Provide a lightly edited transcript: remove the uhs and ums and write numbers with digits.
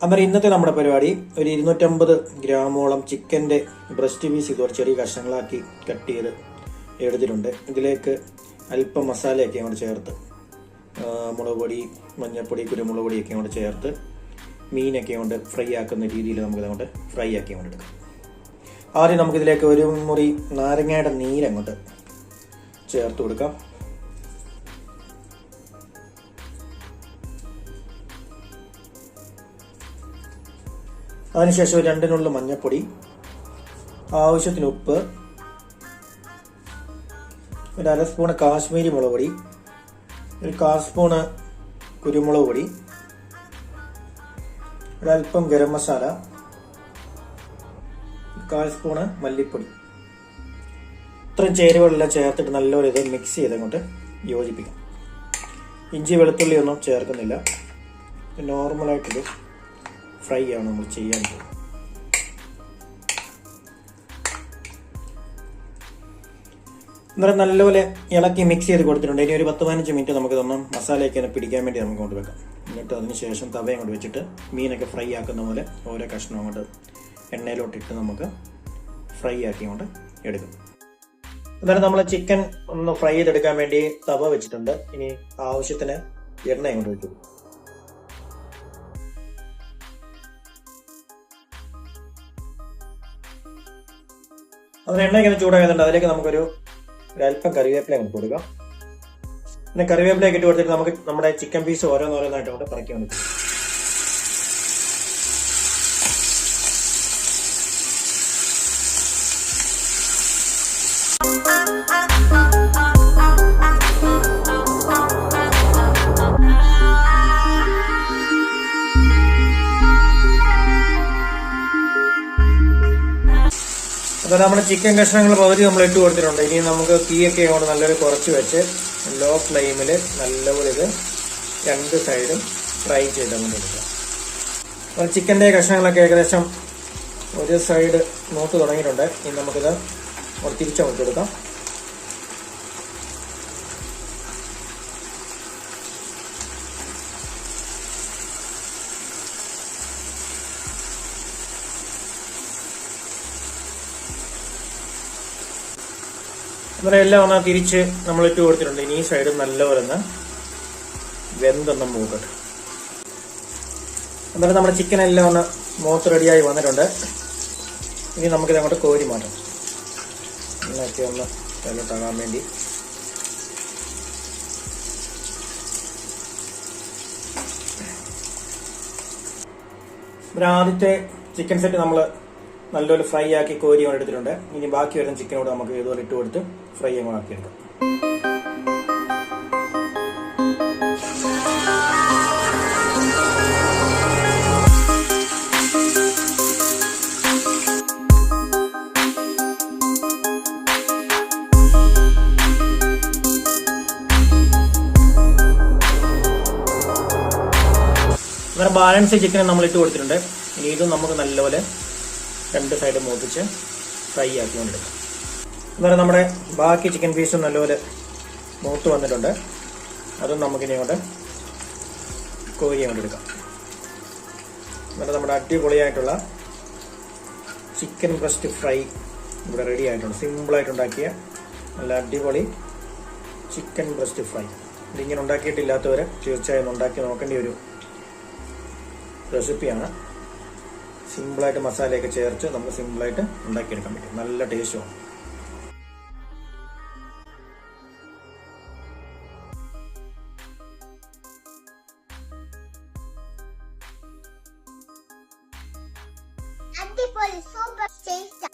അന്നേരം ഇന്നത്തെ നമ്മുടെ പരിപാടി ഒരു 250 ഗ്രാമോളം ചിക്കൻ്റെ ബ്രസ്റ്റ് പീസ് ഇതുപോലെ ചെറിയ കഷ്ണങ്ങളാക്കി കട്ട് ചെയ്ത് എടുത്തിട്ടുണ്ട്. ഇതിലേക്ക് അല്പം മസാലയൊക്കെ അങ്ങോട്ട് ചേർത്ത് മുളക് പൊടി, മഞ്ഞൾപ്പൊടി, കുരുമുളക് പൊടിയൊക്കെ അങ്ങോട്ട് ചേർത്ത് മീനൊക്കെ കൊണ്ട് ഫ്രൈ ആക്കുന്ന രീതിയിൽ നമുക്കിതങ്ങോട്ട് ഫ്രൈ ആക്കി അങ്ങോട്ട് എടുക്കാം. ആദ്യം നമുക്കിതിലേക്ക് ഒരു മുറി നാരങ്ങയുടെ നീരങ്ങോട്ട് ചേർത്ത് കൊടുക്കാം. അതിനുശേഷം 2 നുള്ള് മഞ്ഞൾപ്പൊടി, ആവശ്യത്തിന് ഉപ്പ്, ഒരു 1/2 സ്പൂണ് കാശ്മീരി മുളക് പൊടി, ഒരു 1/4 സ്പൂണ് കുരുമുളക് പൊടി, ഒരല്പം ഗരം മസാല, 1/4 സ്പൂണ് മല്ലിപ്പൊടി. ഇത്രയും ചേരുവകളെല്ലാം ചേർത്തിട്ട് നല്ലപോലെ ഇത് മിക്സ് ചെയ്തങ്ങോട്ട് യോജിപ്പിക്കാം. ഇഞ്ചി വെളുത്തുള്ളി ഒന്നും ചേർക്കുന്നില്ല. നോർമലായിട്ടിത് ഫ്രൈ ആണ് നമ്മൾ ചെയ്യാൻ പോകുന്നത്. അന്നേരം നല്ലപോലെ ഇളക്കി മിക്സ് ചെയ്ത് കൊടുത്തിട്ടുണ്ട്. ഇനി ഒരു 10-15 മിനിറ്റ് നമുക്ക് ഇതൊന്നും മസാലയൊക്കെ ഒന്ന് പിടിക്കാൻ വേണ്ടി നമുക്ക് കൊണ്ട് വെക്കാം. എന്നിട്ട് അതിന് ശേഷം തവയും കൊണ്ട് വെച്ചിട്ട് മീനൊക്കെ ഫ്രൈ ആക്കുന്ന പോലെ ഓരോ കഷ്ണം അങ്ങോട്ട് എണ്ണയിലോട്ടിട്ട് നമുക്ക് ഫ്രൈ ആക്കി കൊണ്ട് എടുക്കും. അന്നേരം നമ്മൾ ചിക്കൻ ഒന്ന് ഫ്രൈ ചെയ്തെടുക്കാൻ വേണ്ടി തവ വെച്ചിട്ടുണ്ട്. ഇനി ആവശ്യത്തിന് എണ്ണ കൊണ്ട് വെച്ചു. അതിന് എണ്ണയൊക്കെ ഒന്ന് ചൂടാകുന്നുണ്ട്. അതിലേക്ക് നമുക്കൊരു അല്പം കറിവേപ്പില അങ്ങോട്ട് കൊടുക്കാം. പിന്നെ കറിവേപ്പിലയൊക്കെ ഇട്ട് കൊടുത്തിട്ട് നമുക്ക് നമ്മുടെ ചിക്കൻ പീസ് ഓരോന്നോരോന്നായിട്ട് കൊണ്ട് പറക്കി വന്നിട്ട് അപ്പോൾ നമ്മുടെ ചിക്കൻ കഷ്ണങ്ങൾ പകുതി നമ്മൾ ഇട്ട് കൊടുത്തിട്ടുണ്ട്. ഇനി നമുക്ക് തീയൊക്കെ കൊണ്ട് നല്ലൊരു കുറച്ച് വെച്ച് ലോ ഫ്ലെയിമിൽ നല്ലപോലെ ഇത് 2 സൈഡും ഫ്രൈ ചെയ്ത് അങ്ങോട്ട് എടുക്കാം. അപ്പോൾ ചിക്കൻ്റെ കഷ്ണങ്ങളൊക്കെ ഏകദേശം ഒരു സൈഡ് മൂത്ത് തുടങ്ങിയിട്ടുണ്ട്. ഇനി നമുക്കിത് തിരിച്ചങ്ങോട്ട് കൊടുക്കാം. അന്നേരം എല്ലാം ഒന്ന് തിരിച്ച് നമ്മൾ ഇട്ട് കൊടുത്തിട്ടുണ്ട്. ഇനി ഈ സൈഡ് നല്ലപോലെ ഒന്ന് വെന്തൊന്ന് മൂക്കട്ടെ. അന്നേരം നമ്മുടെ ചിക്കൻ എല്ലാം ഒന്ന് മൂത്ത് റെഡിയായി വന്നിട്ടുണ്ട്. ഇനി നമുക്കിത് അങ്ങോട്ട് കോരി മാറ്റാം. എന്നൊക്കെ ഒന്ന് തലട്ടാകാൻ വേണ്ടി ആദ്യത്തെ ചിക്കൻ സെറ്റ് നമ്മൾ നല്ലപോലെ ഫ്രൈ ആക്കി കോരി എടുത്തിട്ടുണ്ട്. ഇനി ബാക്കി വരുന്ന ചിക്കനോട് നമുക്ക് ഇതുപോലെ ഇട്ട് കൊടുത്ത് ഫ്രൈ അങ്ങോട്ട് ആക്കിയെടുക്കാം. അങ്ങനെ ബാലൻസ് ചിക്കൻ നമ്മൾ ഇട്ട് കൊടുത്തിട്ടുണ്ട്. ഇനി ഇതും നമുക്ക് നല്ലപോലെ 2 സൈഡ് മൂപ്പിച്ച് ഫ്രൈ ആക്കിക്കൊണ്ടെടുക്കാം. അന്നേരം നമ്മുടെ ബാക്കി ചിക്കൻ പീസും നല്ലപോലെ മൂത്ത് വന്നിട്ടുണ്ട്. അതും നമുക്കിനി അങ്ങോട്ട് കോരി അങ്ങോട്ട് എടുക്കാം. എന്നിട്ട് നമ്മുടെ അടിപൊളിയായിട്ടുള്ള ചിക്കൻ ബ്രസ്റ്റ് ഫ്രൈ ഇവിടെ റെഡി ആയിട്ടുണ്ട്. സിമ്പിളായിട്ടുണ്ടാക്കിയ നല്ല അടിപൊളി ചിക്കൻ ബ്രസ്റ്റ് ഫ്രൈ. ഇതിങ്ങനെ ഉണ്ടാക്കിയിട്ടില്ലാത്തവർ തീർച്ചയായും ഉണ്ടാക്കി നോക്കേണ്ട ഒരു റെസിപ്പിയാണ്. സിമ്പിളായിട്ട് മസാലയൊക്കെ ചേർത്ത് നമുക്ക് സിമ്പിളായിട്ട് ഉണ്ടാക്കിയെടുക്കാൻ പറ്റും. നല്ല ടേസ്റ്റുമാണ്. അടിപൊളി സൂപ്പർ ടേസ്റ്റ്